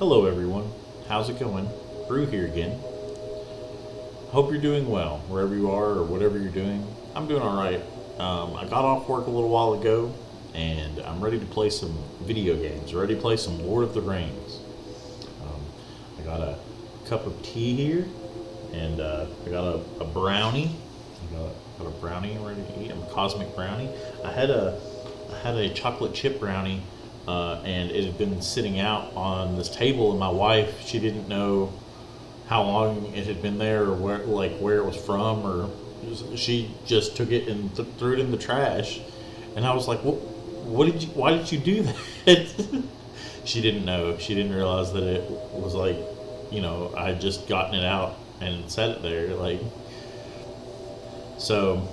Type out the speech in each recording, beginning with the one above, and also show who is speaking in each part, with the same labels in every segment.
Speaker 1: Hello everyone, how's it going? Brew here again. Hope you're doing well, wherever you are or whatever you're doing. I'm doing alright. I got off work a little while ago, and I'm ready to play some video games, ready to play some Lord of the Rings. I got a cup of tea here, and I got a brownie. I got a brownie ready to eat, a cosmic brownie. I had a chocolate chip brownie, and it had been sitting out on this table, and my wife, she didn't know how long it had been there or where it was from, or she just took it and threw it in the trash. And I was like, why did you do that? She didn't know. She didn't realize that it was I had just gotten it out and set it there. So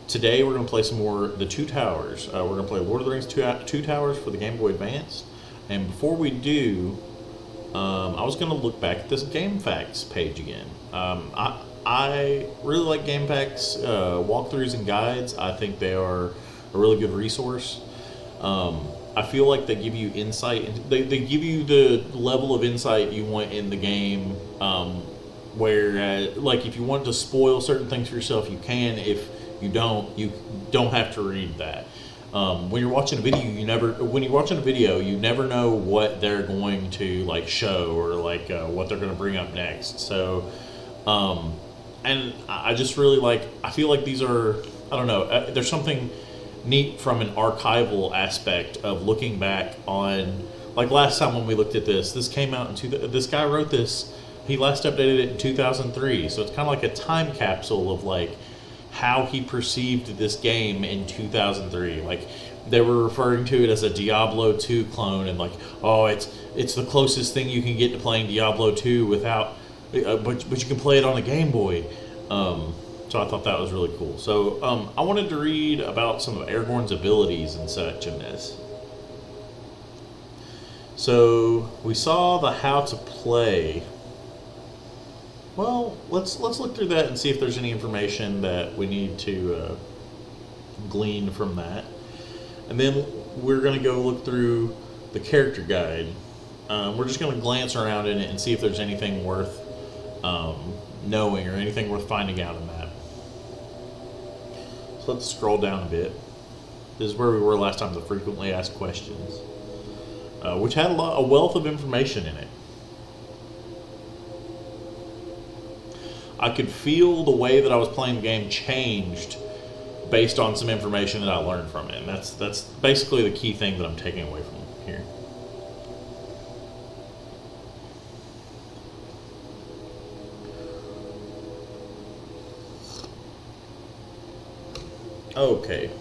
Speaker 1: today we're going to play some more The Two Towers. We're going to play Lord of the Rings Two Towers for the Game Boy Advance. And before we do, I was going to look back at this Game Facts page again. I really like Game Facts walkthroughs and guides. I think they are a really good resource. I feel like they give you insight. They give you the level of insight you want in the game. Whereas, if you want to spoil certain things for yourself, you can. If you don't have to read that. When you're watching a video, you never know what they're going to show or what they're going to bring up next. So, and I just really I feel like these are, I don't know, there's something neat from an archival aspect of looking back on, last time when we looked at this came out this guy wrote this, he last updated it in 2003. So it's kind of like a time capsule of how he perceived this game in 2003. They were referring to it as a Diablo 2 clone, and it's the closest thing you can get to playing Diablo 2 without, but you can play it on a Game Boy. So I thought that was really cool. So I wanted to read about some of Aragorn's abilities and such in this. So we saw the how to play. Well, let's look through that and see if there's any information that we need to glean from that. And then we're going to go look through the character guide. We're just going to glance around in it and see if there's anything worth knowing or anything worth finding out in that. So let's scroll down a bit. This is where we were last time, the frequently asked questions, which had a wealth of information in it. I could feel the way that I was playing the game changed based on some information that I learned from it. And that's basically the key thing that I'm taking away from here. Okay.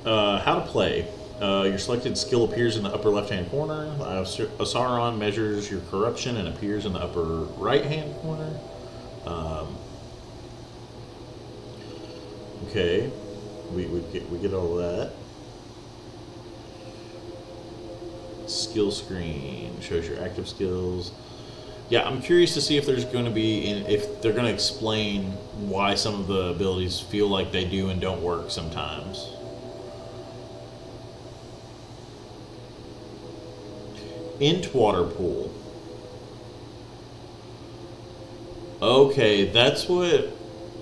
Speaker 1: How to play. Your selected skill appears in the upper left-hand corner. Sauron measures your corruption and appears in the upper right-hand corner. Okay, we get all of that. Skill screen shows your active skills. Yeah, I'm curious to see if there's going to be, if they're going to explain why some of the abilities feel like they do and don't work sometimes. Int water pool. Okay, that's what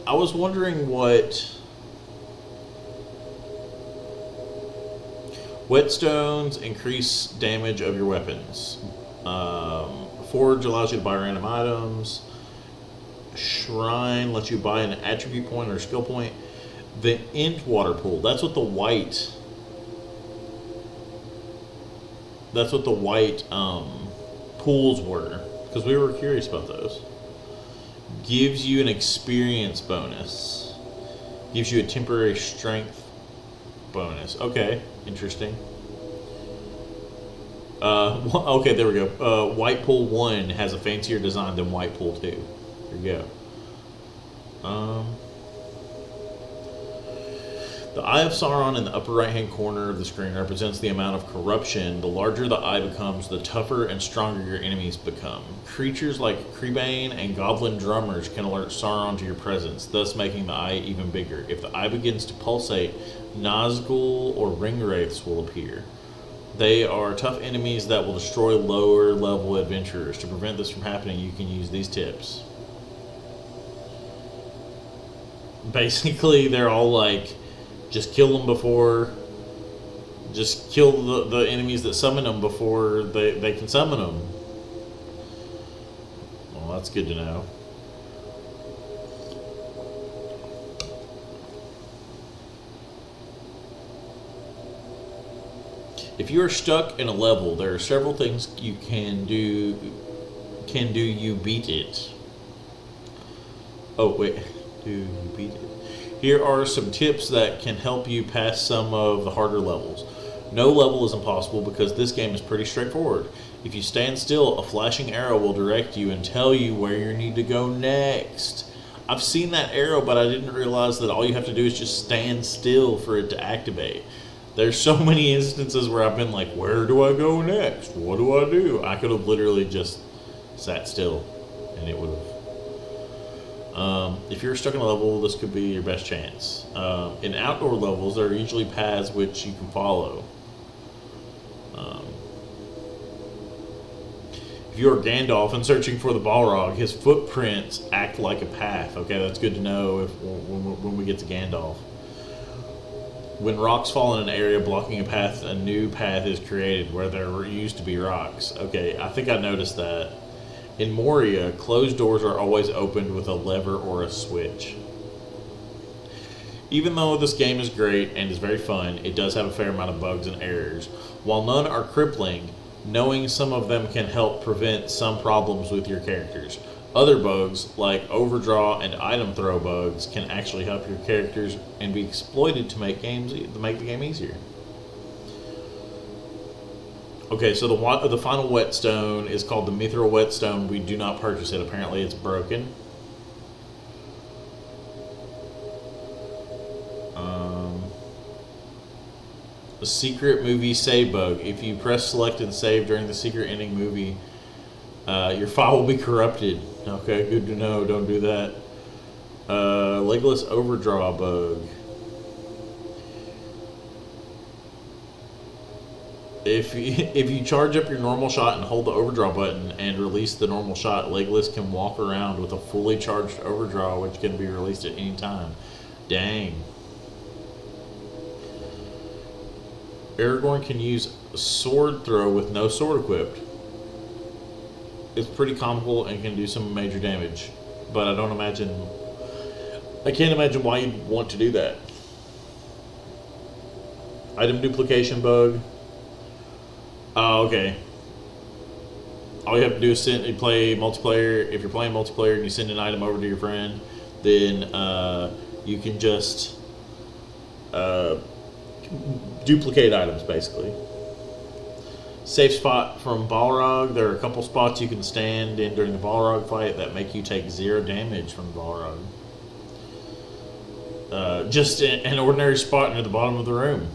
Speaker 1: I was wondering. What whetstones increase damage of your weapons. Forge allows you to buy random items. Shrine lets you buy an attribute point or skill point. The int water pool. That's what the white pools were, because we were curious about those. Gives you an experience bonus. Gives you a temporary strength bonus. Okay, interesting. Okay, there we go. White Pool 1 has a fancier design than White Pool 2. There you go. The Eye of Sauron in the upper right-hand corner of the screen represents the amount of corruption. The larger the eye becomes, the tougher and stronger your enemies become. Creatures like Creebane and Goblin Drummers can alert Sauron to your presence, thus making the eye even bigger. If the eye begins to pulsate, Nazgul or Ringwraiths will appear. They are tough enemies that will destroy lower level adventurers. To prevent this from happening, you can use these tips. Basically, they're all like, just kill them before, just kill the enemies that summon them before they can summon them. Well, that's good to know. If you are stuck in a level, there are several things you can do. You beat it? Oh wait, do you beat it? Here are some tips that can help you pass some of the harder levels. No level is impossible because this game is pretty straightforward. If you stand still, a flashing arrow will direct you and tell you where you need to go next. I've seen that arrow, but I didn't realize that all you have to do is just stand still for it to activate. There's so many instances where I've been like, where do I go next? What do I do? I could have literally just sat still and it would have. If you're stuck in a level, this could be your best chance. In outdoor levels, there are usually paths which you can follow. If you're Gandalf and searching for the Balrog, his footprints act like a path. Okay, that's good to know when we get to Gandalf. When rocks fall in an area blocking a path, a new path is created where there used to be rocks. Okay, I think I noticed that. In Moria, closed doors are always opened with a lever or a switch. Even though this game is great and is very fun, it does have a fair amount of bugs and errors. While none are crippling, knowing some of them can help prevent some problems with your characters. Other bugs, like overdraw and item throw bugs, can actually help your characters and be exploited to make the game easier. Okay, so the final whetstone is called the Mithril Whetstone. We do not purchase it. Apparently, it's broken. A secret movie save bug. If you press select and save during the secret ending movie, your file will be corrupted. Okay, good to know. Don't do that. Legless overdraw bug. If you charge up your normal shot and hold the overdraw button and release the normal shot, Legless can walk around with a fully charged overdraw, which can be released at any time. Dang. Aragorn can use a sword throw with no sword equipped. It's pretty comical and can do some major damage, but I can't imagine why you'd want to do that. Item duplication bug. Oh, okay. All you have to do is play multiplayer. If you're playing multiplayer and you send an item over to your friend, then you can just duplicate items, basically. Safe spot from Balrog. There are a couple spots you can stand in during the Balrog fight that make you take 0 damage from the Balrog. Just an ordinary spot near the bottom of the room.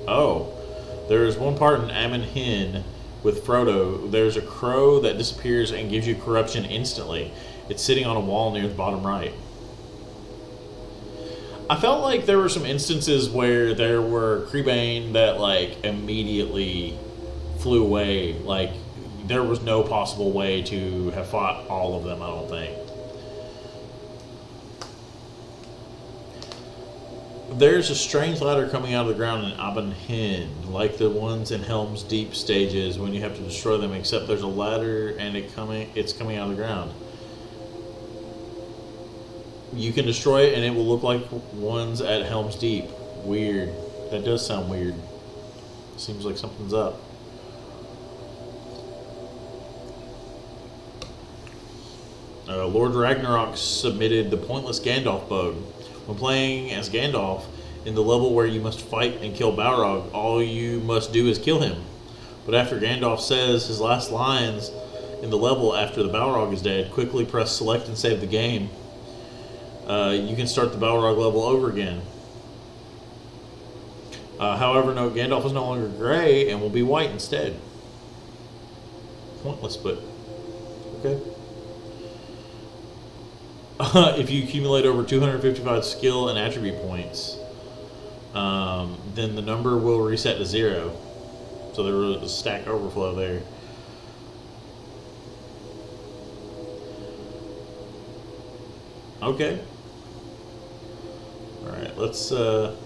Speaker 1: Oh, there's one part in Ammon Hen with Frodo. There's a crow that disappears and gives you corruption instantly. It's sitting on a wall near the bottom right. I felt like there were some instances where there were Creebane that like immediately flew away. Like there was no possible way to have fought all of them, I don't think. There's a strange ladder coming out of the ground in Ammon Hen, like the ones in Helm's Deep stages when you have to destroy them, except there's a ladder and it's coming out of the ground. You can destroy it and it will look like ones at Helm's Deep. Weird. That does sound weird. Seems like something's up. Lord Ragnarok submitted the pointless Gandalf bug. When playing as Gandalf, in the level where you must fight and kill Balrog, all you must do is kill him. But after Gandalf says his last lines in the level after the Balrog is dead, quickly press select and save the game. You can start the Balrog level over again. However, no, Gandalf is no longer gray and will be white instead. Pointless, but okay. If you accumulate over 255 skill and attribute points, then the number will reset to 0. So there was a stack overflow there. Okay. Alright, let's... So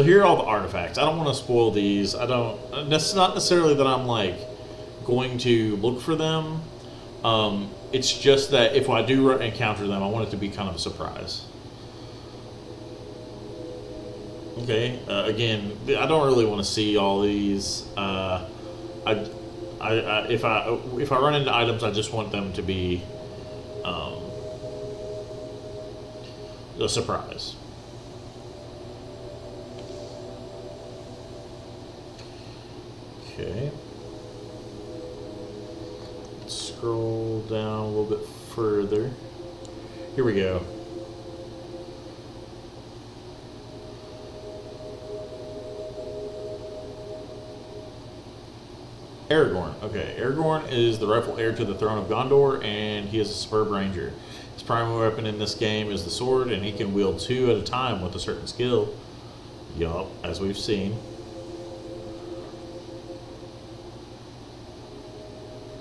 Speaker 1: here are all the artifacts. I don't want to spoil these. I don't... That's not necessarily that I'm, like, going to look for them. It's just that if I do encounter them, I want it to be kind of a surprise. Okay, again, I don't really want to see all these. If I run into items, I just want them to be a surprise. Okay. Let's scroll down a little bit further. Here we go. Aragorn. Okay, Aragorn is the rightful heir to the throne of Gondor, and he is a superb ranger. His primary weapon in this game is the sword, and he can wield 2 at a time with a certain skill. Yup, as we've seen.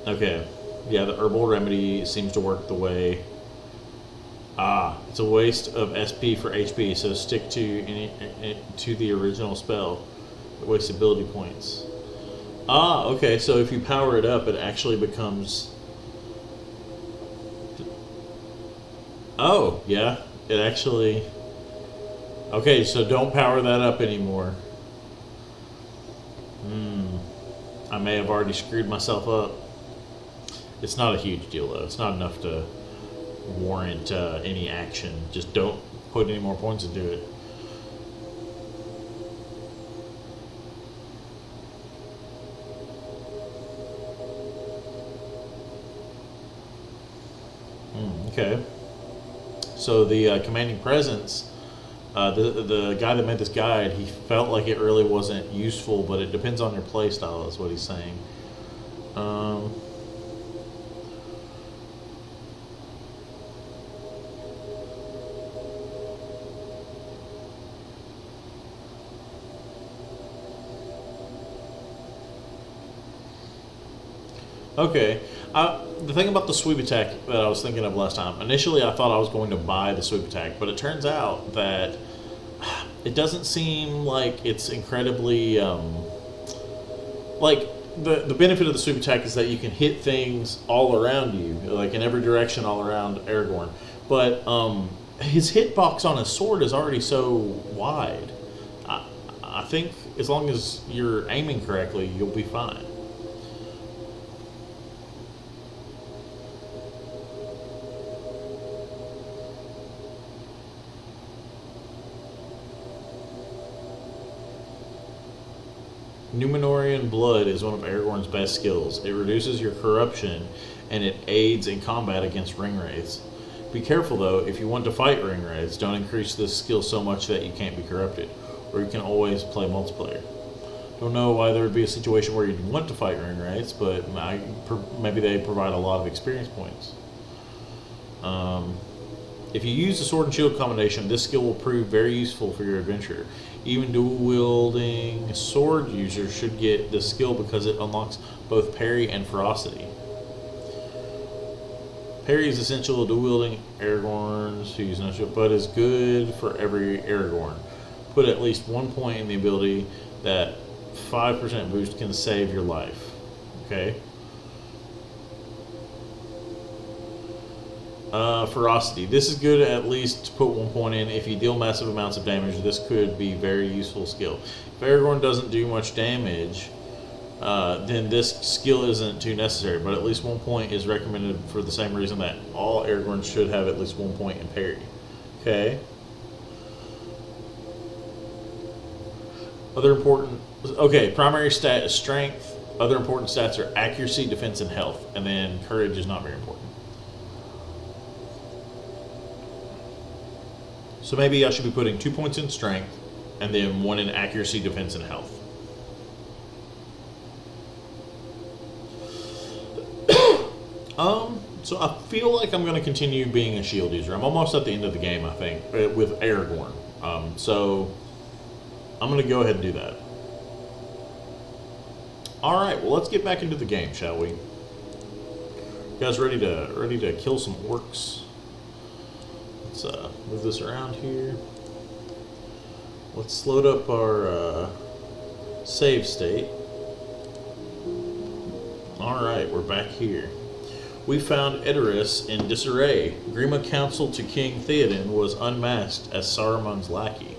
Speaker 1: Okay, yeah, the herbal remedy seems to work the way... it's a waste of SP for HP, so stick to the original spell. It wastes ability points. Okay, so if you power it up, it actually becomes... Oh, yeah, it actually... Okay, so don't power that up anymore. I may have already screwed myself up. It's not a huge deal, though. It's not enough to warrant any action. Just don't put any more points into it. Okay. So the commanding presence, the guy that made this guide, he felt like it really wasn't useful, but it depends on your play style, is what he's saying. Okay. The thing about the sweep attack that I was thinking of last time, initially I thought I was going to buy the sweep attack, but it turns out that it doesn't seem like it's incredibly... like, the benefit of the sweep attack is that you can hit things all around you, like in every direction all around Aragorn. But his hitbox on his sword is already so wide. I think as long as you're aiming correctly, you'll be fine. Numenorean Blood is one of Aragorn's best skills. It reduces your corruption, and it aids in combat against ringwraiths. Be careful though, if you want to fight ringwraiths, don't increase this skill so much that you can't be corrupted, or you can always play multiplayer. Don't know why there would be a situation where you'd want to fight ringwraiths, but maybe they provide a lot of experience points. If you use the sword and shield combination, this skill will prove very useful for your adventure. Even dual-wielding sword users should get this skill because it unlocks both parry and ferocity. Parry is essential to dual-wielding Aragorns who use no shield, but is good for every Aragorn. Put at least 1 point in the ability that 5% boost can save your life. Okay. Ferocity. This is good at least to put 1 point in. If you deal massive amounts of damage, this could be very useful skill. If Aragorn doesn't do much damage, then this skill isn't too necessary, but at least 1 point is recommended for the same reason that all Aragorns should have at least 1 point in parry. Okay. Other important... Okay, primary stat is strength. Other important stats are accuracy, defense, and health. And then courage is not very important. So maybe I should be putting 2 points in strength and then 1 in accuracy, defense, and health. So I feel like I'm going to continue being a shield user. I'm almost at the end of the game, I think, with Aragorn. So I'm going to go ahead and do that. All right, well, let's get back into the game, shall we? You guys ready to kill some orcs? Let's move this around here. Let's load up our save state. All right, we're back here. We found Edoras in disarray. Grima counsel to King Theoden was unmasked as Saruman's lackey.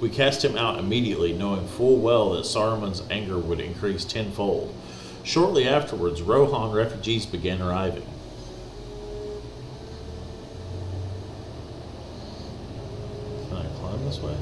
Speaker 1: We cast him out immediately, knowing full well that Saruman's anger would increase tenfold. Shortly afterwards, Rohan refugees began arriving. Can I climb this way?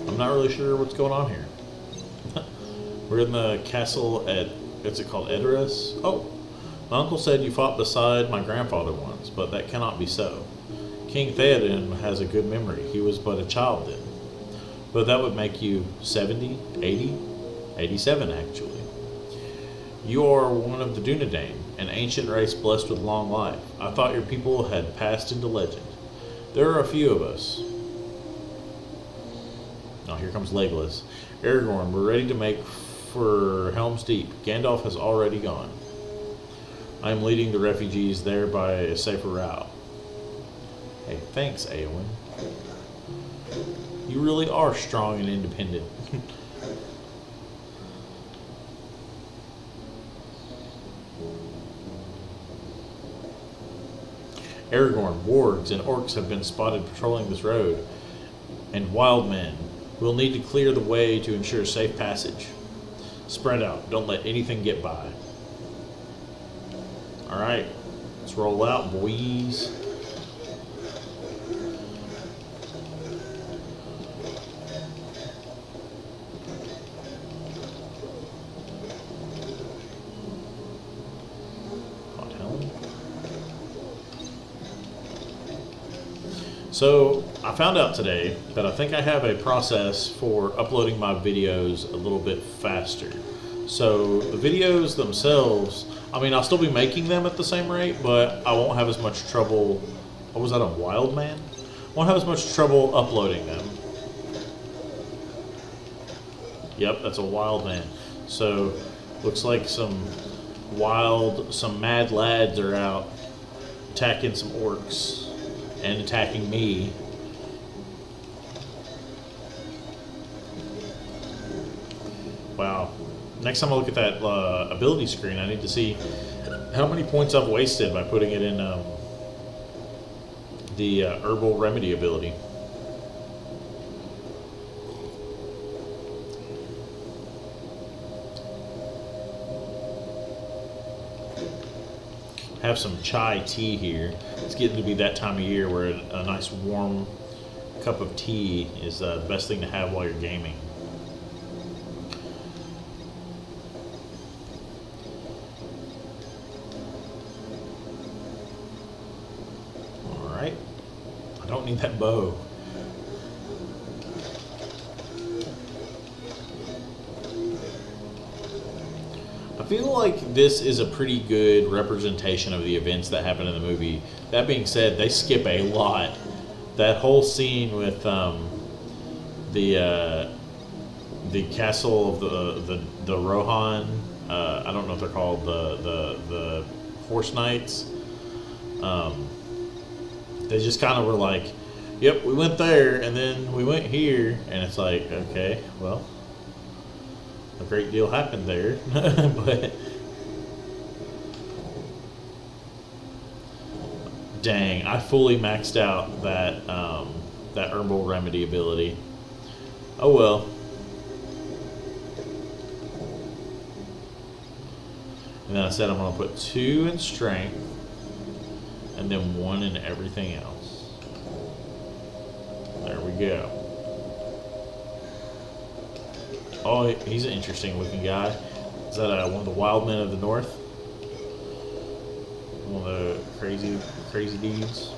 Speaker 1: I'm not really sure what's going on here. We're in the castle at, what's it called, Edoras? Oh, my uncle said you fought beside my grandfather once, but that cannot be so. King Theoden has a good memory. He was but a child then. But that would make you 70, 80, 87 actually. You are one of the Dunedain, an ancient race blessed with long life. I thought your people had passed into legend. There are a few of us. Oh, here comes Legolas. Aragorn, we're ready to make for Helm's Deep. Gandalf has already gone. I am leading the refugees there by a safer route. Hey, thanks, Eowyn. You really are strong and independent. Aragorn, wargs, and orcs have been spotted patrolling this road, and wild men. We'll need to clear the way to ensure safe passage. Spread out. Don't let anything get by. Alright. Let's roll out, boys. So I found out today that I think I have a process for uploading my videos a little bit faster. So the videos themselves, I mean, I'll still be making them at the same rate, but I won't have as much trouble. What was that, a wild man? Won't have as much trouble uploading them. Yep, that's a wild man. So looks like some mad lads are out attacking some orcs. And attacking me. Wow. Next time I look at that ability screen, I need to see how many points I've wasted by putting it in the herbal remedy ability. Have some chai tea here. It's getting to be that time of year where a nice warm cup of tea is the best thing to have while you're gaming. Alright. I don't need that bow. I feel like this is a pretty good representation of the events that happen in the movie. That being said, they skip a lot. That whole scene with the castle of the Rohan. I don't know if they're called the Horse Knights. They just kind of were like, "Yep, we went there, and then we went here," and it's like, okay, well. A great deal happened there, but dang, I fully maxed out that herbal remedy ability. Oh well. And then I said I'm going to put 2 in strength, and then 1 in everything else. There we go. Oh, he's an interesting looking guy. Is that one of the wild men of the north? One of the crazy dudes?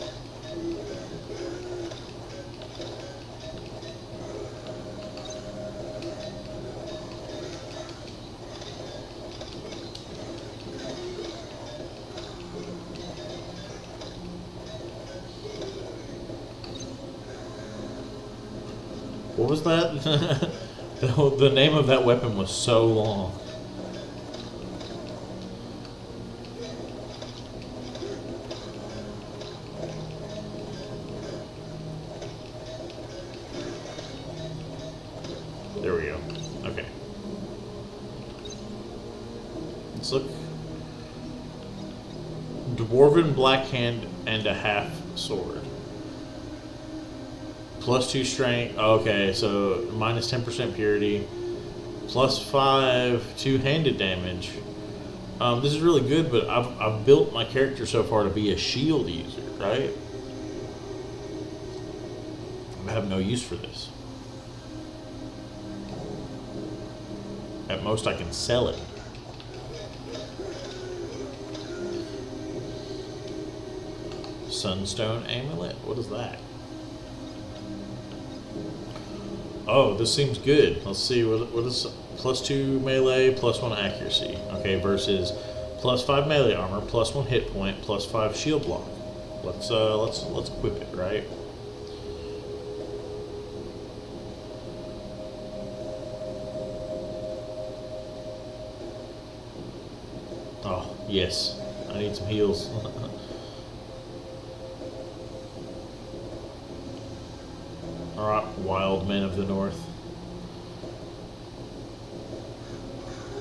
Speaker 1: What was that? The name of that weapon was so long. There we go. Okay. Let's look. Dwarven black hand and a half sword. Plus 2 strength. Okay, so minus 10% purity. Plus 5 two-handed damage. This is really good, but I've built my character so far to be a shield user, right? I have no use for this. At most, I can sell it. Sunstone amulet? What is that? Oh, this seems good. Let's see, what is plus 2 melee, plus 1 accuracy. Okay, versus plus 5 melee armor, plus 1 hit point, plus 5 shield block. Let's equip it, right? Oh, yes. I need some heals. Alright, wild men of the north.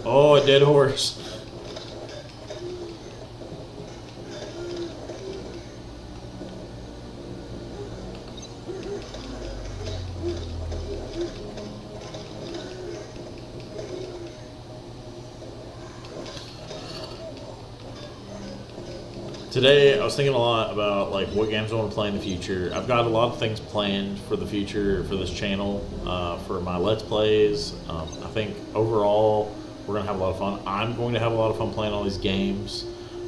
Speaker 1: Oh, a dead horse. Today, I was thinking a lot about like what games I want to play in the future. I've got a lot of things planned for the future for this channel, for my Let's Plays. I think overall, we're going to have a lot of fun. I'm going to have a lot of fun playing all these games.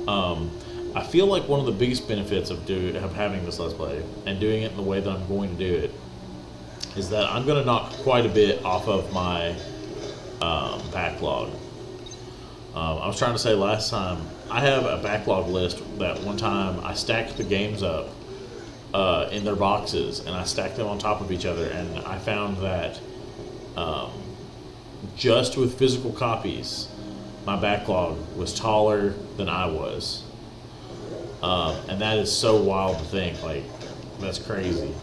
Speaker 1: I feel like one of the biggest benefits of having this Let's Play and doing it in the way that I'm going to do it is that I'm going to knock quite a bit off of my backlog. I was trying to say last time, I have a backlog list that one time I stacked the games up in their boxes, and I stacked them on top of each other, and I found that just with physical copies, my backlog was taller than I was. And that is so wild to think, like, that's crazy.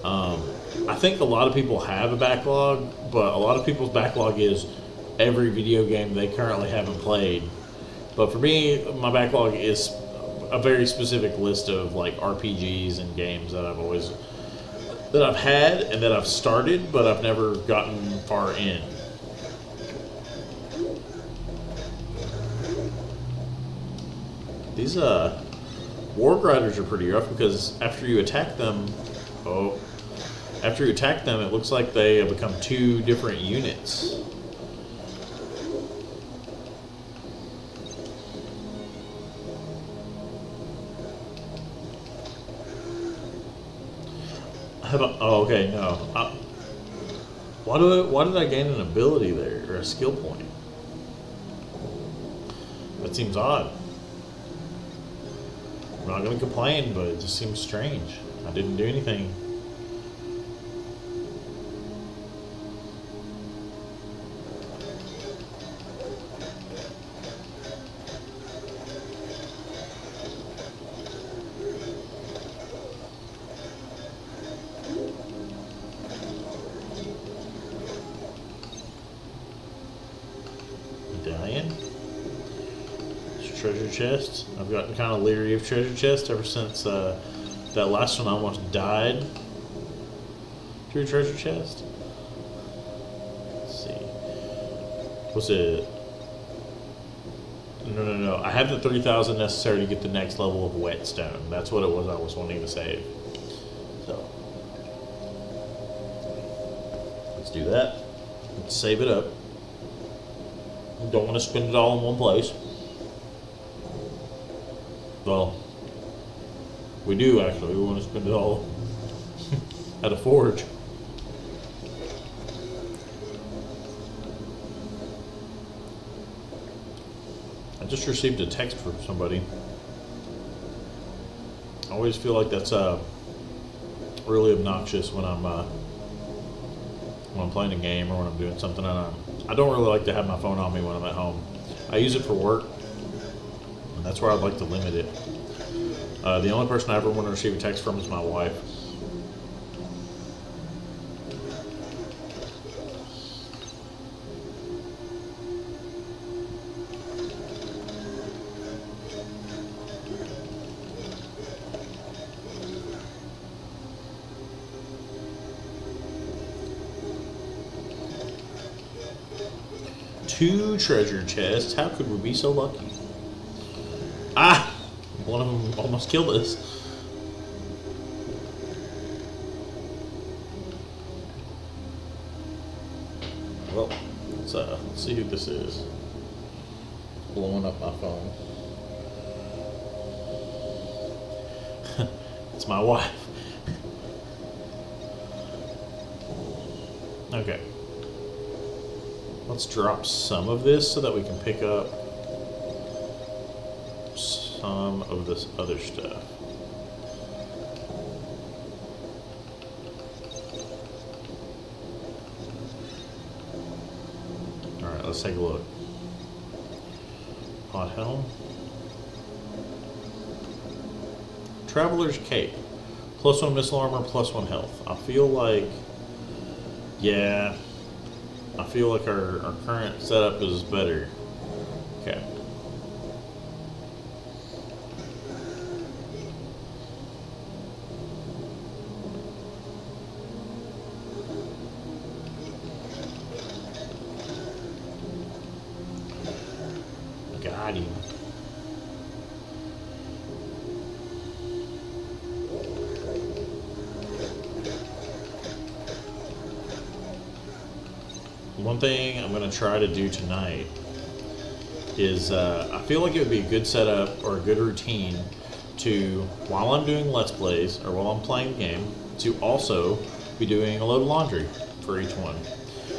Speaker 1: I think a lot of people have a backlog, but a lot of people's backlog is every video game they currently haven't played. But for me, my backlog is a very specific list of like RPGs and games that I've had and that I've started, but I've never gotten far in. These Warg Riders are pretty rough because after you attack them, it looks like they become 2 different units. Oh, okay, no. Why did I gain an ability there, or a skill point? That seems odd. I'm not going to complain, but it just seems strange. I didn't do anything. Medallion. Treasure chest. I've gotten kind of leery of treasure chests ever since that last one I almost died through a treasure chest. Let's see. Was it No, no, no. I have the 3,000 necessary to get the next level of whetstone. That's what it was I was wanting to save. So let's do that. Let's save it up. Don't want to spend it all in one place. Well, we do actually. We want to spend it all at a forge. I just received a text from somebody. I always feel like that's really obnoxious when I'm playing a game or when I'm doing something. And I don't really like to have my phone on me when I'm at home. I use it for work, and that's where I'd like to limit it. The only person I ever want to receive a text from is my wife. Two treasure chests. How could we be so lucky? Ah! One of them almost killed us. Well, let's see who this is. Blowing up my phone. It's my wife. Okay. Let's drop some of this so that we can pick up some of this other stuff. Alright, let's take a look. Hot helm. Traveler's cape. +1 missile armor, +1 health. I feel like, yeah, I feel like our current setup is better. Okay. Got him. One thing I'm going to try to do tonight is I feel like it would be a good setup or a good routine to, while I'm doing Let's Plays or while I'm playing the game, to also be doing a load of laundry for each one.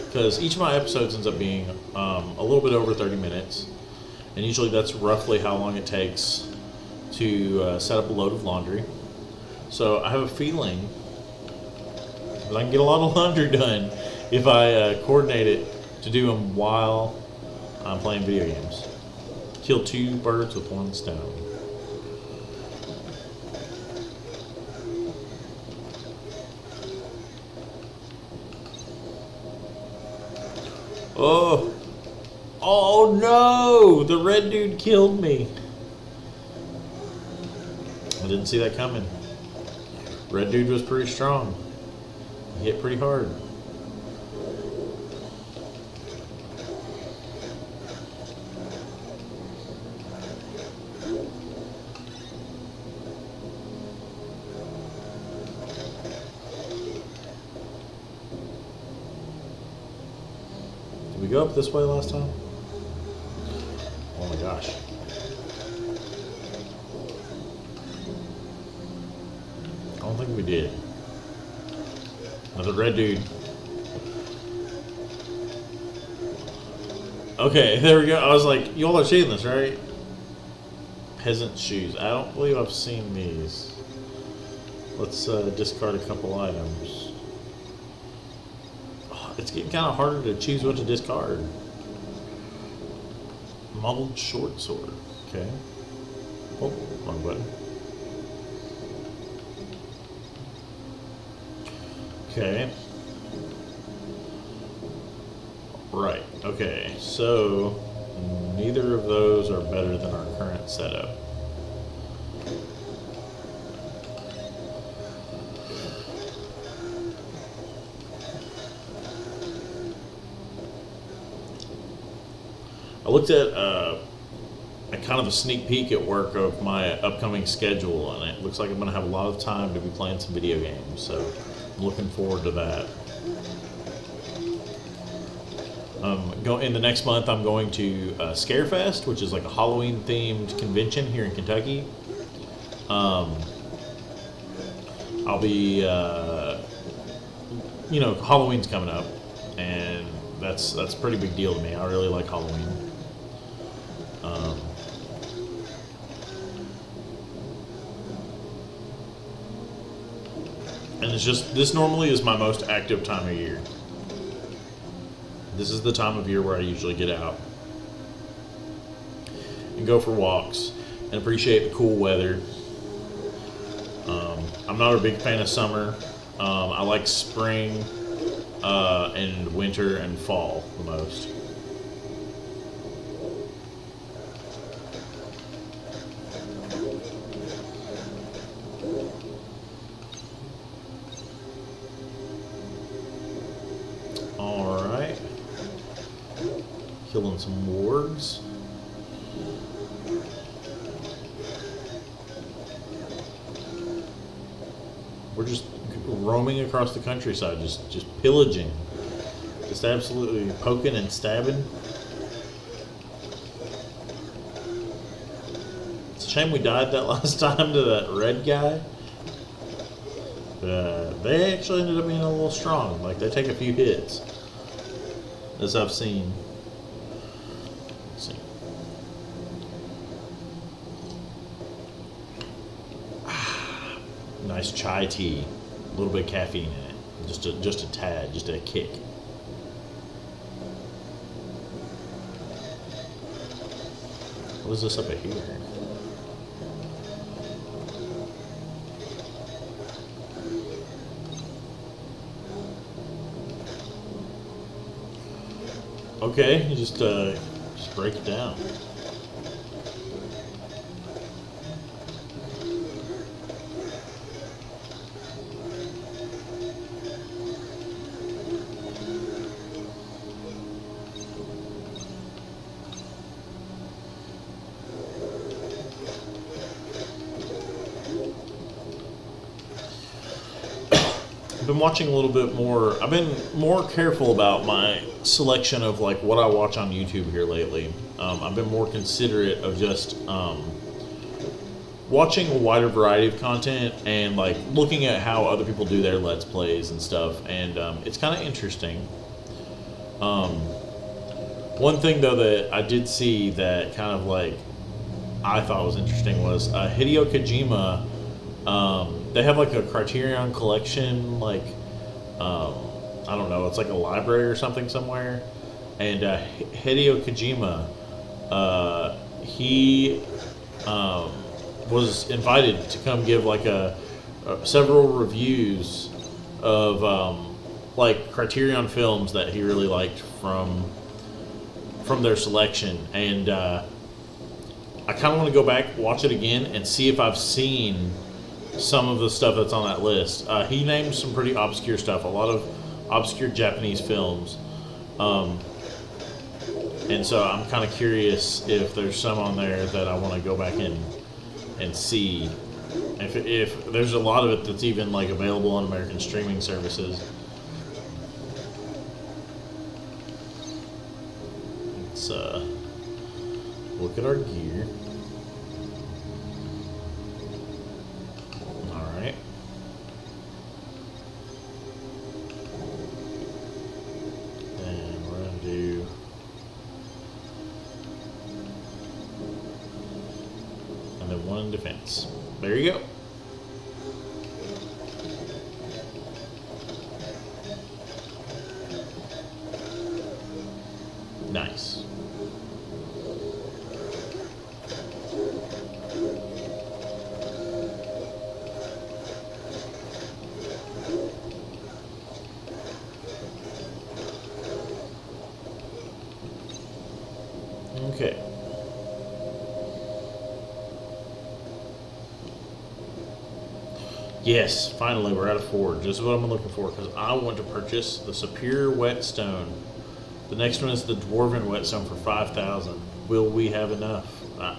Speaker 1: Because each of my episodes ends up being a little bit over 30 minutes, and usually that's roughly how long it takes to set up a load of laundry. So I have a feeling that I can get a lot of laundry done if I coordinate it to do them while I'm playing video games. Kill two birds with one stone. Oh! Oh no! The red dude killed me. I didn't see that coming. Red dude was pretty strong. He hit pretty hard. Did we go up this way last time? Oh my gosh. I don't think we did. Another red dude. Okay, there we go. I was like, you all are seeing this, right? Peasant shoes. I don't believe I've seen these. Let's discard a couple items. Oh, it's getting kind of harder to choose what to discard. Muddled short sword. Okay. Oh, wrong button. Okay. Right. Okay. So neither of those are better than our current setup. I looked at kind of a sneak peek at work of my upcoming schedule, and it looks like I'm going to have a lot of time to be playing some video games. So I'm looking forward to that. In the next month, I'm going to Scarefest, which is like a Halloween-themed convention here in Kentucky. I'll be, Halloween's coming up, and that's a pretty big deal to me. I really like Halloween. And it's just, this normally is my most active time of year. This is the time of year where I usually get out and go for walks and appreciate the cool weather. I'm not a big fan of summer. I like spring and winter and fall the most. All right. Killing some wargs. We're just roaming across the countryside, just pillaging, just absolutely poking and stabbing. It's a shame we died that last time to that red guy. They actually ended up being a little strong. Like, they take a few hits, as I've seen. Let's see. Nice chai tea, a little bit of caffeine in it, just a tad, just a kick. What is this up here? Okay, you just break it down. Been watching a little bit more. I've been more careful about my selection of like what I watch on YouTube here lately. I've been more considerate of just watching a wider variety of content and like looking at how other people do their Let's Plays and stuff. And it's kind of interesting. One thing though that I did see that kind of like I thought was interesting was Hideo Kojima. They have like a Criterion collection, like, I don't know, it's like a library or something somewhere. And Hideo Kojima, he was invited to come give like several reviews of like Criterion films that he really liked from their selection. And I kind of want to go back, watch it again, and see if I've seen some of the stuff that's on that list. He named some pretty obscure stuff, a lot of obscure Japanese films. And so I'm kind of curious if there's some on there that I want to go back in and see. If there's a lot of it that's even like available on American streaming services. Let's look at our gear. One defense. There you go. Nice. Okay. Yes, finally we're at a forge. This is what I'm looking for because I want to purchase the Superior Whetstone. The next one is the Dwarven Whetstone for 5,000. Will we have enough?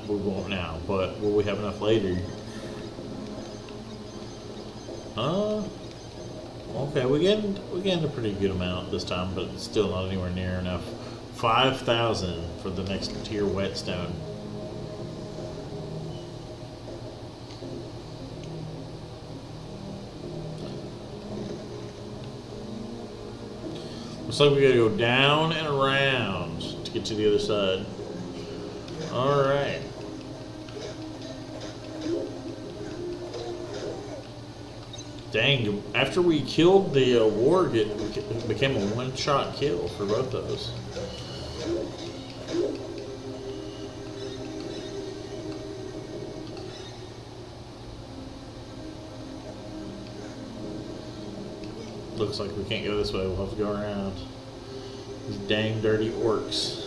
Speaker 1: We won't now, but will we have enough later? Okay, we're getting a pretty good amount this time, but it's still not anywhere near enough. 5,000 for the next tier whetstone. Looks like we gotta go down and around to get to the other side. Alright. Dang, after we killed the warg, it became a one-shot kill for both of us. Looks like we can't go this way, we'll have to go around. These dang dirty orcs.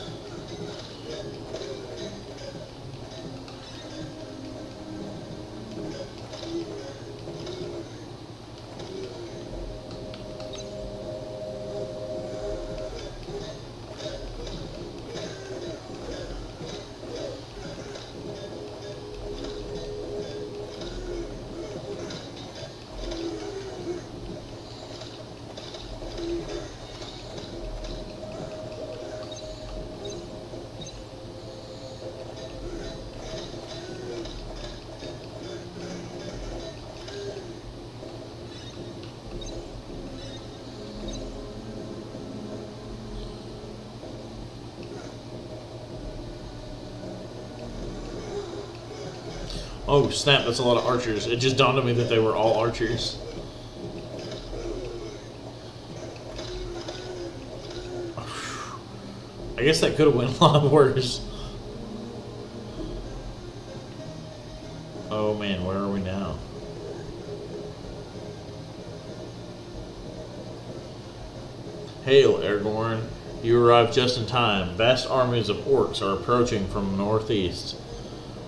Speaker 1: Oh snap, that's a lot of archers. It just dawned on me that they were all archers. I guess that could have went a lot worse. Oh man, where are we now? Hail, Aragorn. You arrived just in time. Vast armies of orcs are approaching from the northeast.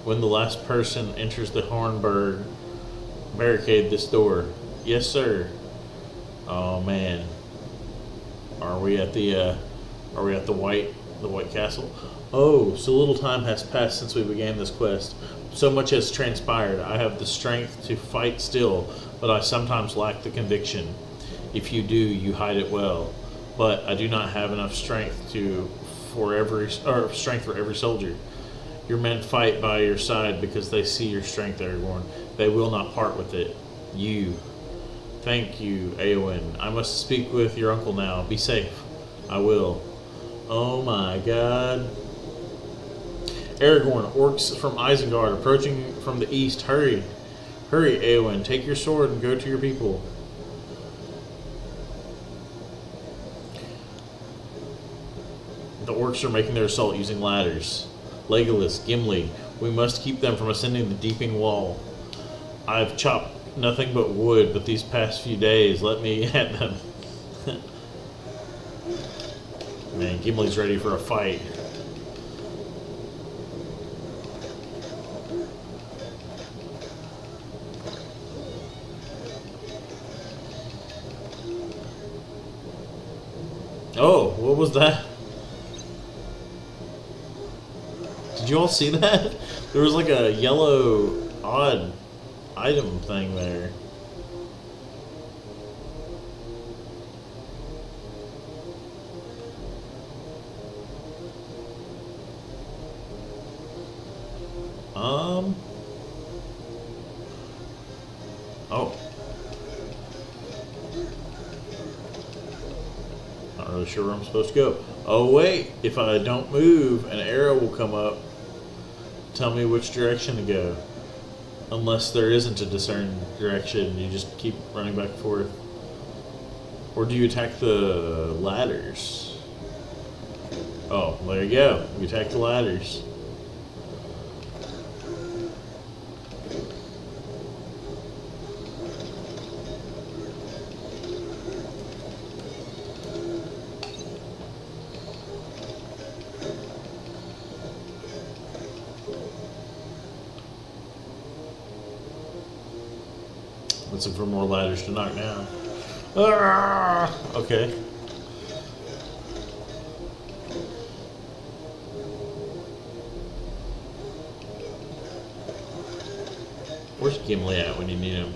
Speaker 1: When the last person enters the Hornburg, barricade this door. Yes, sir. Oh man, are we at the White Castle? Oh, so little time has passed since we began this quest. So much has transpired. I have the strength to fight still, but I sometimes lack the conviction. If you do, you hide it well. But I do not have enough strength for every soldier. Your men fight by your side because they see your strength, Aragorn. They will not part with it. You. Thank you, Eowyn. I must speak with your uncle now. Be safe. I will. Oh my god. Aragorn, orcs from Isengard approaching from the east. Hurry. Hurry, Eowyn. Take your sword and go to your people. The orcs are making their assault using ladders. Legolas, Gimli, we must keep them from ascending the deeping wall. I've chopped nothing but wood, but these past few days, let me at them. Man, Gimli's ready for a fight. Oh, what was that? Did you all see that? There was like a yellow odd item thing there. Oh. Not really sure where I'm supposed to go. Oh wait, if I don't move, an arrow will come up. Tell me which direction to go. Unless there isn't a discerned direction, you just keep running back and forth. Or do you attack the ladders? Oh, there you go. You attack the ladders. Looking for more ladders to knock down. Okay. Gimli at when you need him.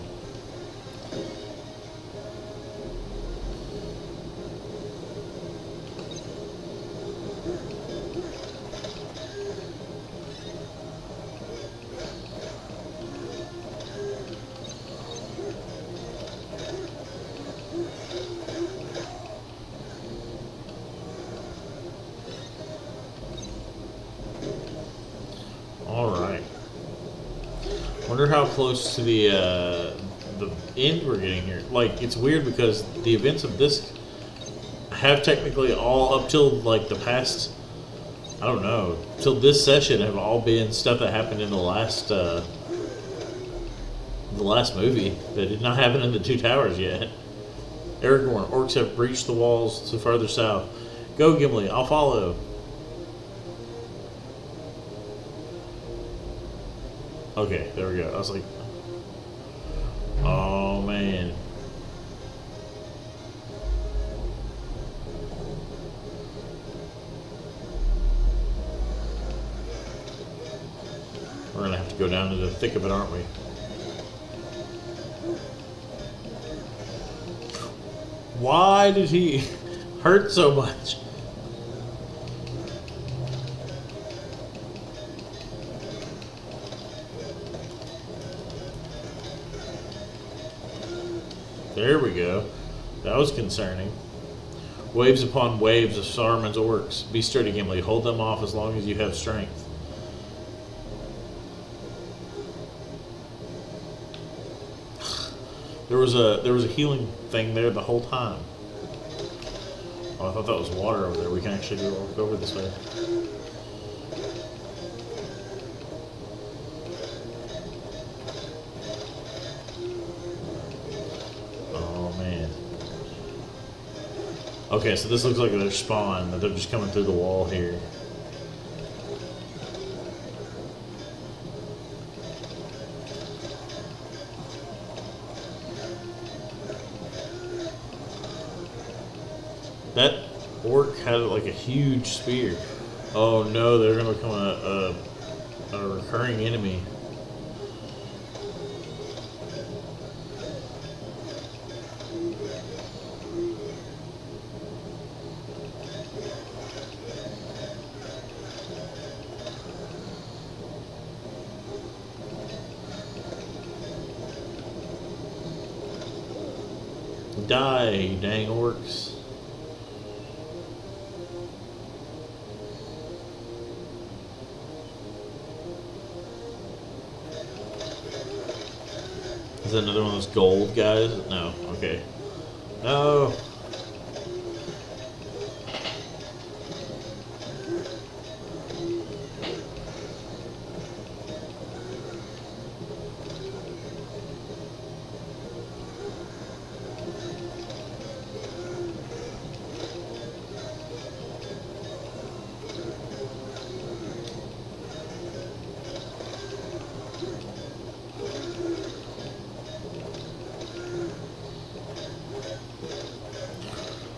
Speaker 1: All right. Wonder how close to the end we're getting here. Like, it's weird because the events of this have technically all up till like the past, I don't know, till this session have all been stuff that happened in the last movie that did not happen in the Two Towers yet. Aragorn, orcs have breached the walls to farther south. Go, Gimli, I'll follow. Okay, there we go. I was like, oh man. We're gonna have to go down to the thick of it, aren't we? Why did he hurt so much? There we go. That was concerning. Waves upon waves of Saruman's orcs. Be sturdy, Gimli. Hold them off as long as you have strength. There was a healing thing there the whole time. Oh, I thought that was water over there. We can actually go over this way. Oh man. Okay, so this looks like their spawn, that they're just coming through the wall here. That orc had like a huge spear. Oh no, they're gonna become a recurring enemy. Die, you dang orcs. Is that another one of those gold guys? No. Okay. No.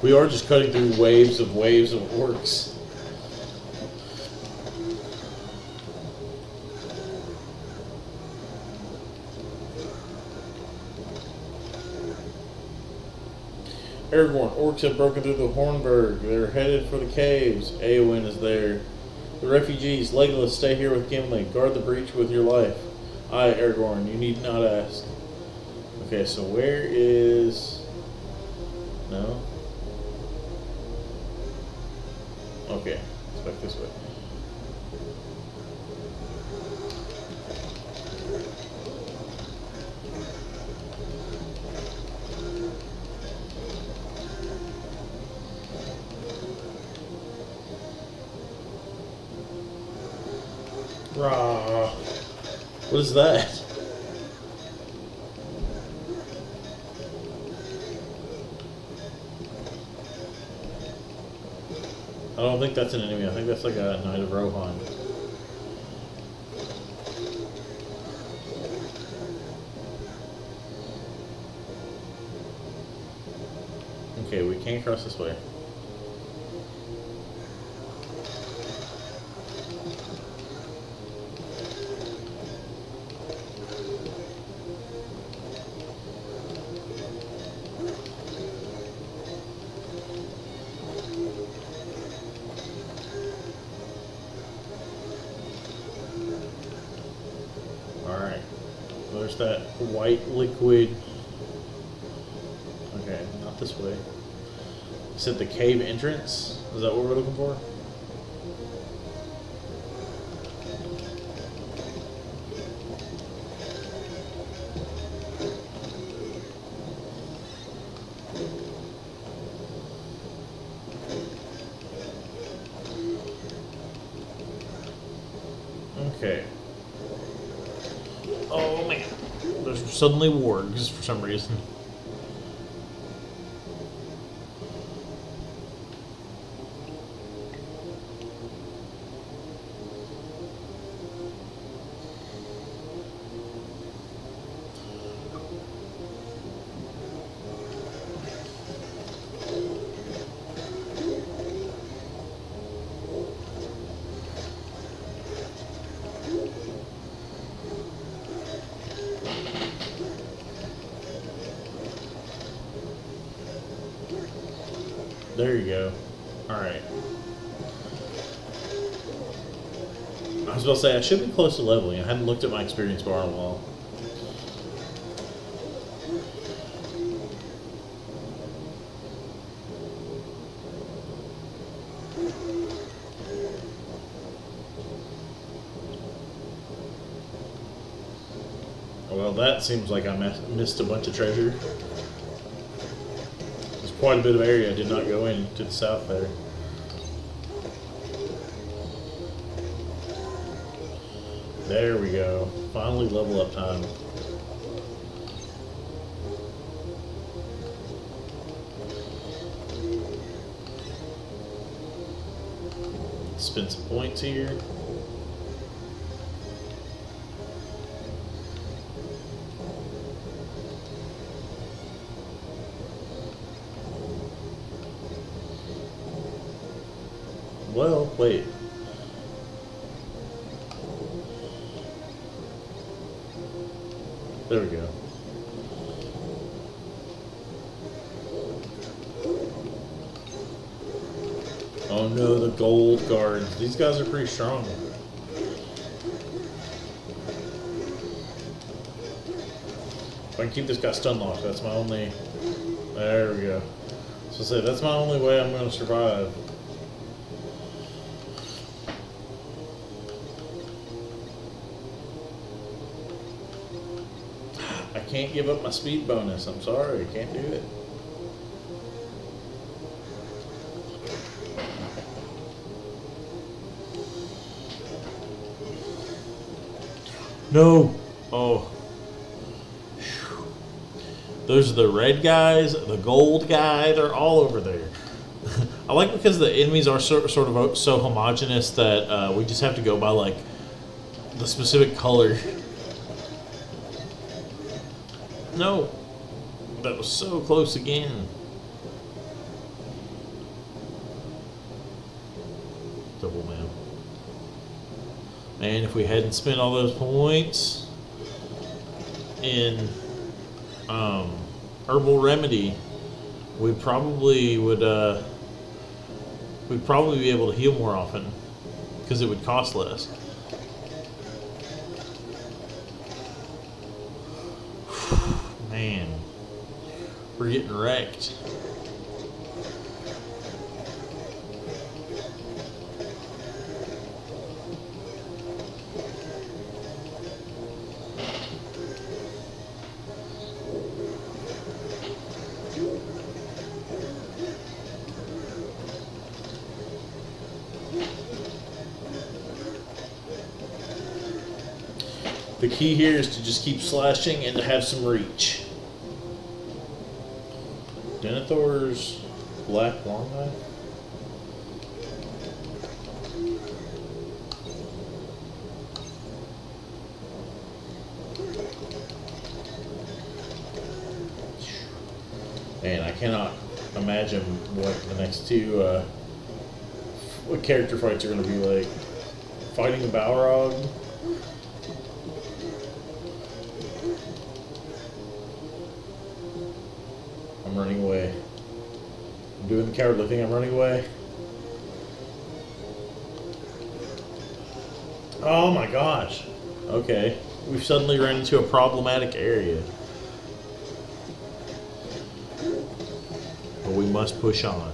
Speaker 1: We are just cutting through waves of orcs. Aragorn, orcs have broken through the Hornburg. They're headed for the caves. Eowyn is there. The refugees, Legolas, stay here with Gimli. Guard the breach with your life. Aye, Aragorn, you need not ask. Okay, so where is... No? Okay, it's back this way. Rah. What is that? I don't think that's an enemy. I think that's like a Knight of Rohan. Okay, we can't cross this way. that white liquid. Okay, not this way. You said the cave entrance? Is that what we're looking for? Okay. Oh man. There's suddenly wargs for some reason. There you go. Alright. I was about to say, I should be close to leveling. I hadn't looked at my experience bar in a while. Well, that seems like I missed a bunch of treasure. Quite a bit of area I did not go in to the south there. There we go. Finally level up time. Spend some points here. Well, wait. There we go. Oh no, the gold guards. These guys are pretty strong. If I can keep this guy stun locked, that's my only... There we go. So say that's my only way I'm going to survive. I can't give up my speed bonus. I'm sorry, I can't do it. No. Oh. Those are the red guys, the gold guy. They're all over there. I like because the enemies are sort of so homogenous that we just have to go by like the specific color. No, that was so close again. Double man. And if we hadn't spent all those points in herbal remedy, we probably would we'd probably be able to heal more often because it would cost less. Man, we're getting wrecked. The key here is to just keep slashing and to have some reach. Denethor's black long knife. Man, I cannot imagine what the next two what character fights are going to be like. Fighting a Balrog. I'm running away. I'm doing the cowardly thing, I'm running away. Oh my gosh. Okay. We've suddenly ran into a problematic area. But we must push on.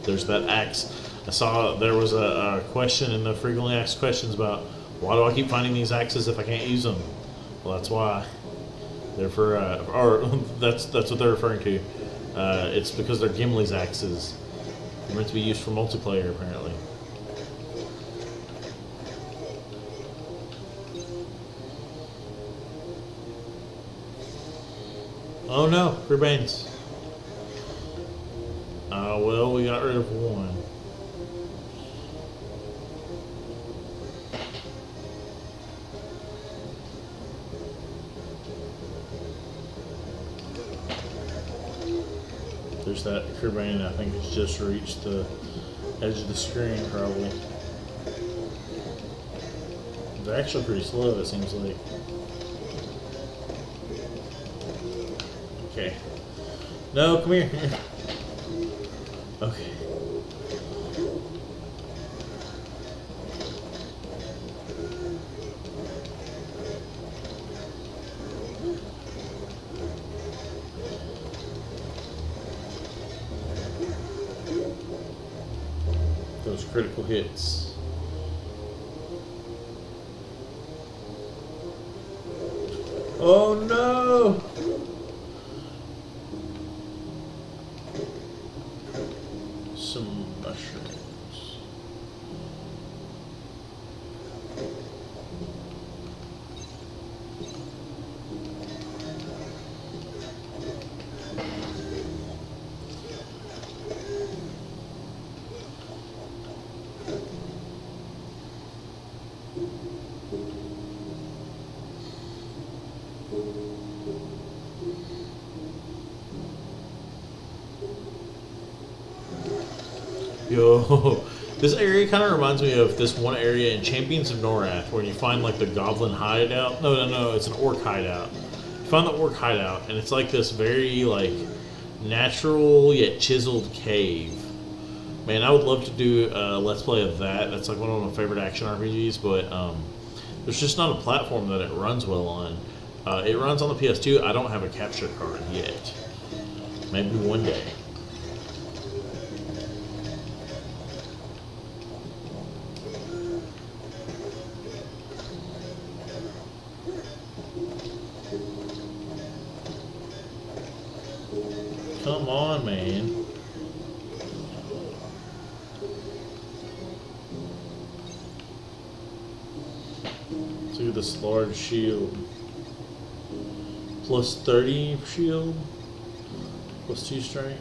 Speaker 1: There's that axe. I saw there was a question in the frequently asked questions about why do I keep finding these axes if I can't use them? Well, that's why. They're for, or that's what they're referring to. It's because they're Gimli's axes. They're meant to be used for multiplayer, apparently. Oh no, remains. Well, we got rid of one. There's that Kerbane, I think it's just reached the edge of the screen, probably. They're actually pretty slow, it seems like. Okay. No, come here. Okay. Those critical hits. Oh no! Some mushrooms. Yo, this area kind of reminds me of this one area in Champions of Norath where you find like the goblin hideout. No, it's an orc hideout. You find the orc hideout, and it's like this very like natural yet chiseled cave. Man, I would love to do a let's play of that. That's like one of my favorite action RPGs, but there's just not a platform that it runs well on. It runs on the PS2. I don't have a capture card yet. Maybe one day. Come on, man. Let's look at this large shield. Plus 30 shield. Plus 2 strength.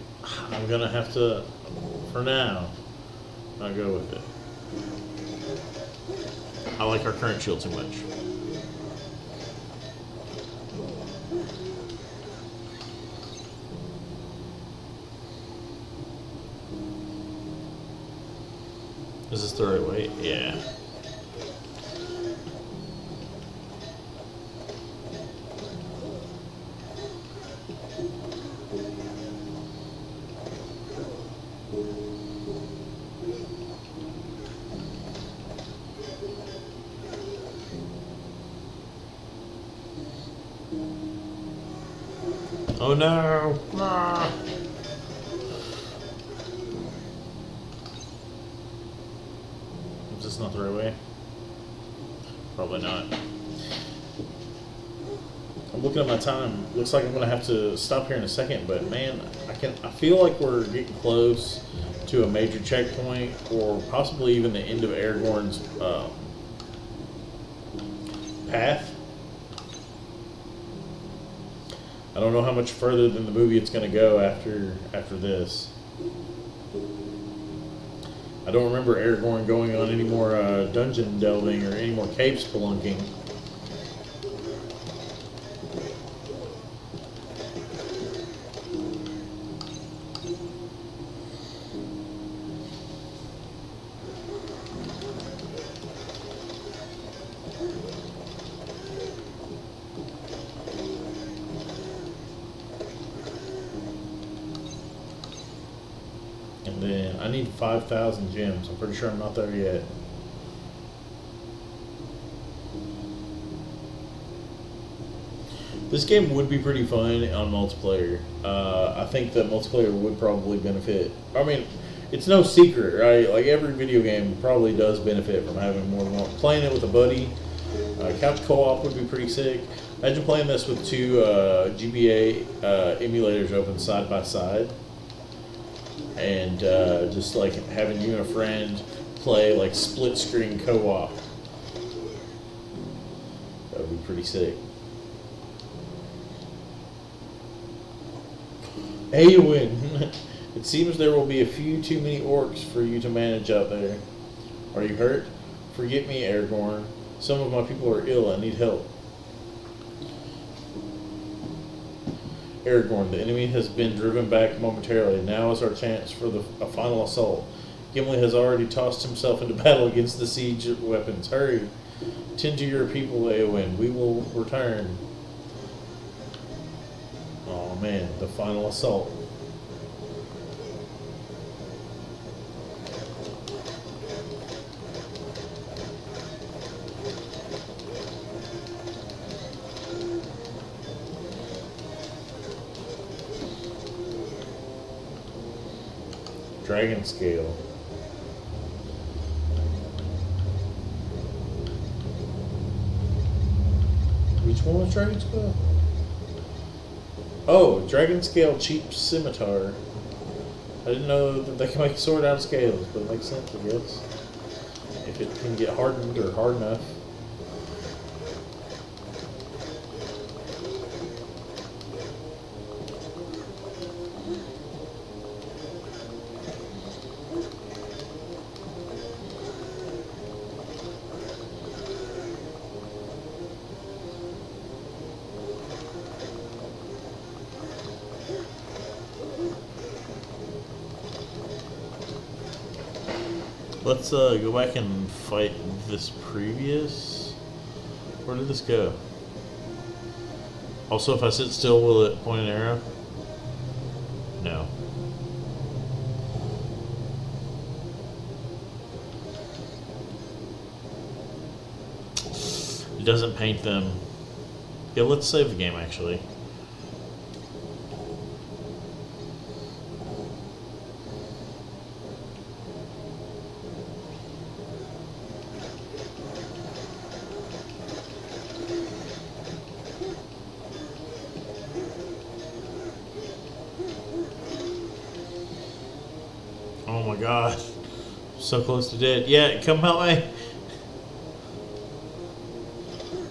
Speaker 1: I'm gonna have to, for now, not go with it. I like our current shield too much. Is this the right way? Yeah. Oh no! Ah. Is this not the right way? Probably not. I'm looking at my time. Looks like I'm gonna have to stop here in a second, but man, I feel like we're getting close to a major checkpoint, or possibly even the end of Aragorn's path. I don't know how much further than the movie it's going to go after this. I don't remember Aragorn going on any more dungeon delving or any more cave spelunking. I need 5,000 gems. I'm pretty sure I'm not there yet. This game would be pretty fun on multiplayer. I think that multiplayer would probably benefit. I mean, it's no secret, right? Like every video game probably does benefit from having more than one. Playing it with a buddy, couch co-op would be pretty sick. Imagine playing this with two GBA emulators open side by side, and just like having you and a friend play like split screen co-op. That would be pretty sick. Awen, it seems there will be a few too many orcs for you to manage out there. Are you hurt? Forget me, Aragorn. Some of my people are ill and need help. Aragorn, the enemy has been driven back momentarily. Now is our chance for a final assault. Gimli has already tossed himself into battle against the siege weapons. Hurry! Tend to your people, Awen. We will return. Oh man, the final assault. Dragon scale. Which one was dragon scale? Oh, dragon scale cheap scimitar. I didn't know that they can make sword out of scales, but it makes sense, I guess. If it can get hardened or hard enough. Let's go back and fight this previous. Where did this go? Also, if I sit still, will it point an arrow? No. It doesn't paint them. Yeah, let's save the game actually. Oh my god. So close to dead. Yeah, come help me.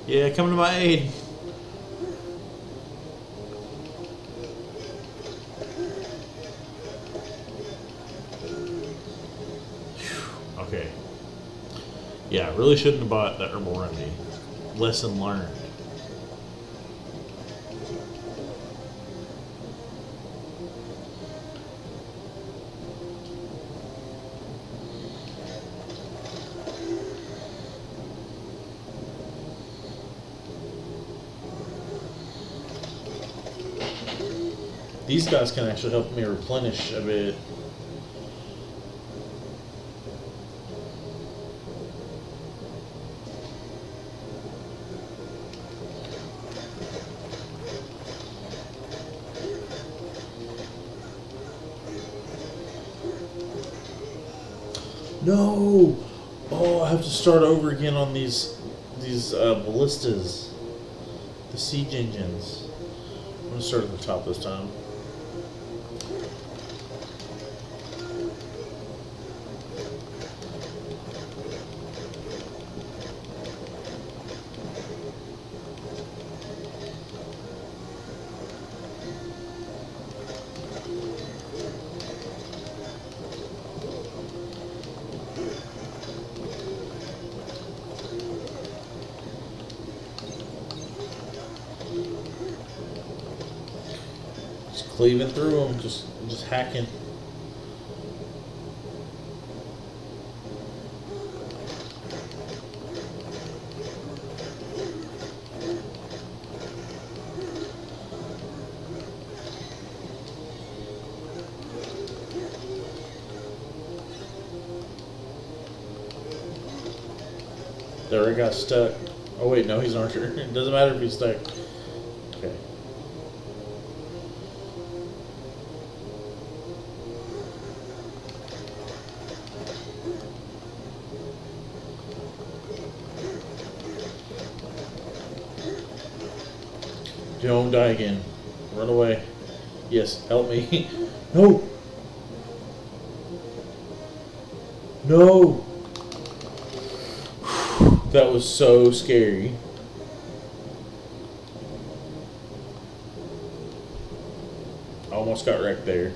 Speaker 1: Yeah, come to my aid. Okay. Yeah, I really shouldn't have bought the herbal remedy. Lesson learned. These guys can actually help me replenish a bit. No! Oh, I have to start over again on these ballistas. The siege engines. I'm gonna start at the top this time. Cleaving through them, just hacking. There, it got stuck. Oh wait, no, he's an archer. It doesn't matter if he's stuck. Okay. Don't die again. Run away. Yes, help me. No! No! That was so scary. I almost got wrecked there.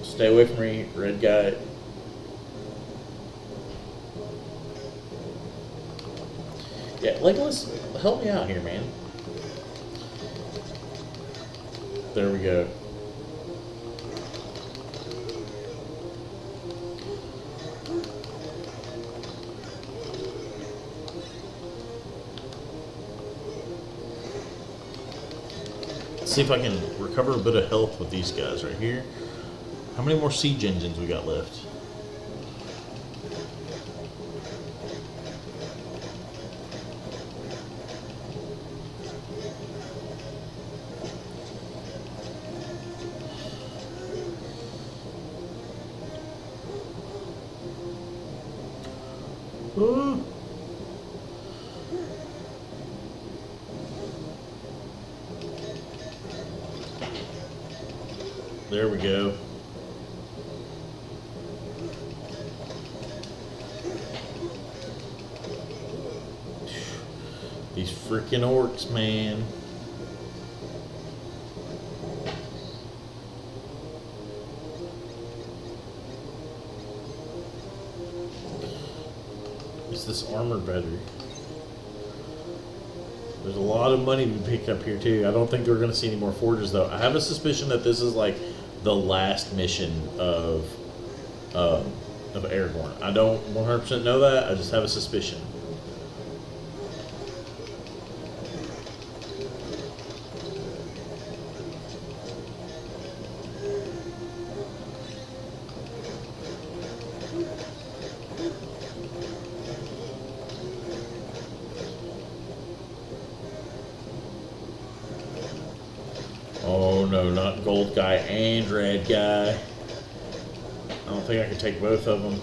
Speaker 1: Stay away from me, red guy. Yeah, Legolas, help me out here, man. There we go. Let's see if I can recover a bit of health with these guys right here. How many more siege engines we got left? There we go. These freaking orcs, man. Is this armor better? There's a lot of money to be picked up here too. I don't think we're going to see any more forges though. I have a suspicion that this is like the last mission of Aragorn. I don't 100% know that. I just have a suspicion. Oh no, not gold guy and red guy. I don't think I can take both of them.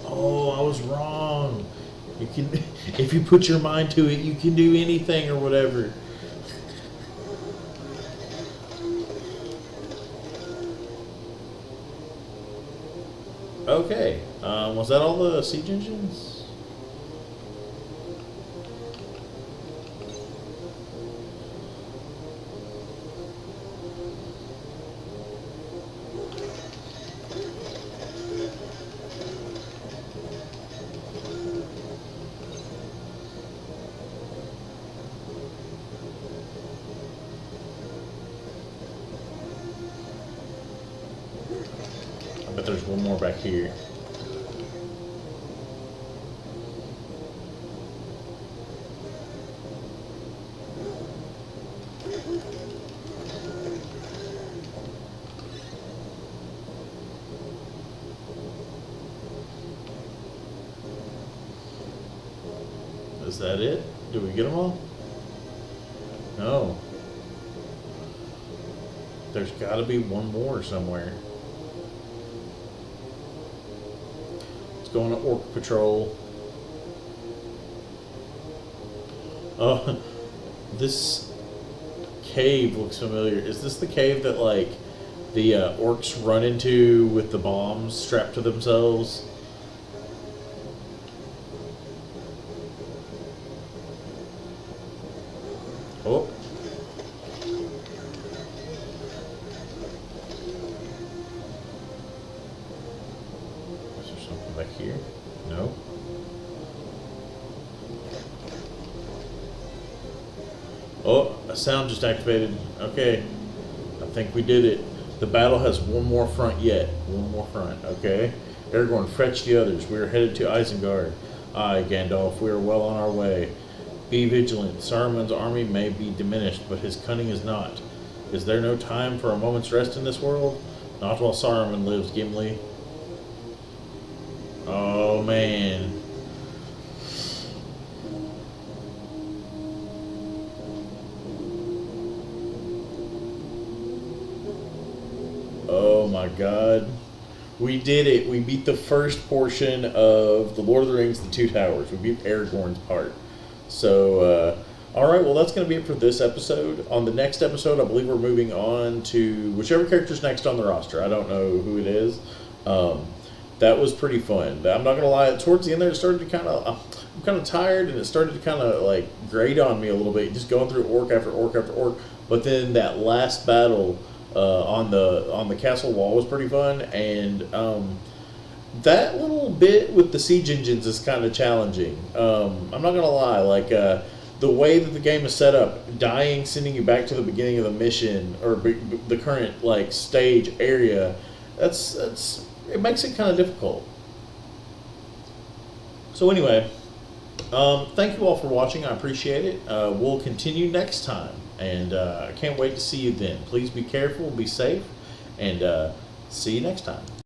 Speaker 1: Oh, I was wrong. You can, if you put your mind to it, you can do anything or whatever. Okay, was that all the siege engines? But there's one more back here. Is that it? Did we get them all? No. There's got to be one more somewhere. Going to Orc Patrol. This cave looks familiar. Is this the cave that like the orcs run into with the bombs strapped to themselves? Oh. Back here? No. Oh, a sound just activated. Okay. I think we did it. The battle has one more front yet. One more front. Okay. Aragorn, fetch the others. We are headed to Isengard. Aye, Gandalf, we are well on our way. Be vigilant. Saruman's army may be diminished, but his cunning is not. Is there no time for a moment's rest in this world? Not while Saruman lives, Gimli. Oh man. Oh my God. We did it. We beat the first portion of The Lord of the Rings, The Two Towers. We beat Aragorn's part. So, all right, well, that's going to be it for this episode. On the next episode, I believe we're moving on to whichever character's next on the roster. I don't know who it is. That was pretty fun. I'm not going to lie. Towards the end there, it started to kind of, I'm kind of tired, and it started to kind of like grate on me a little bit, just going through orc after orc after orc. But then that last battle on the castle wall was pretty fun, and that little bit with the siege engines is kind of challenging. I'm not gonna lie, like the way that the game is set up, dying, sending you back to the beginning of the mission or the current like stage area, that's it makes it kind of difficult. So anyway, thank you all for watching. I appreciate it. We'll continue next time, and I can't wait to see you then. Please be careful, be safe, and see you next time.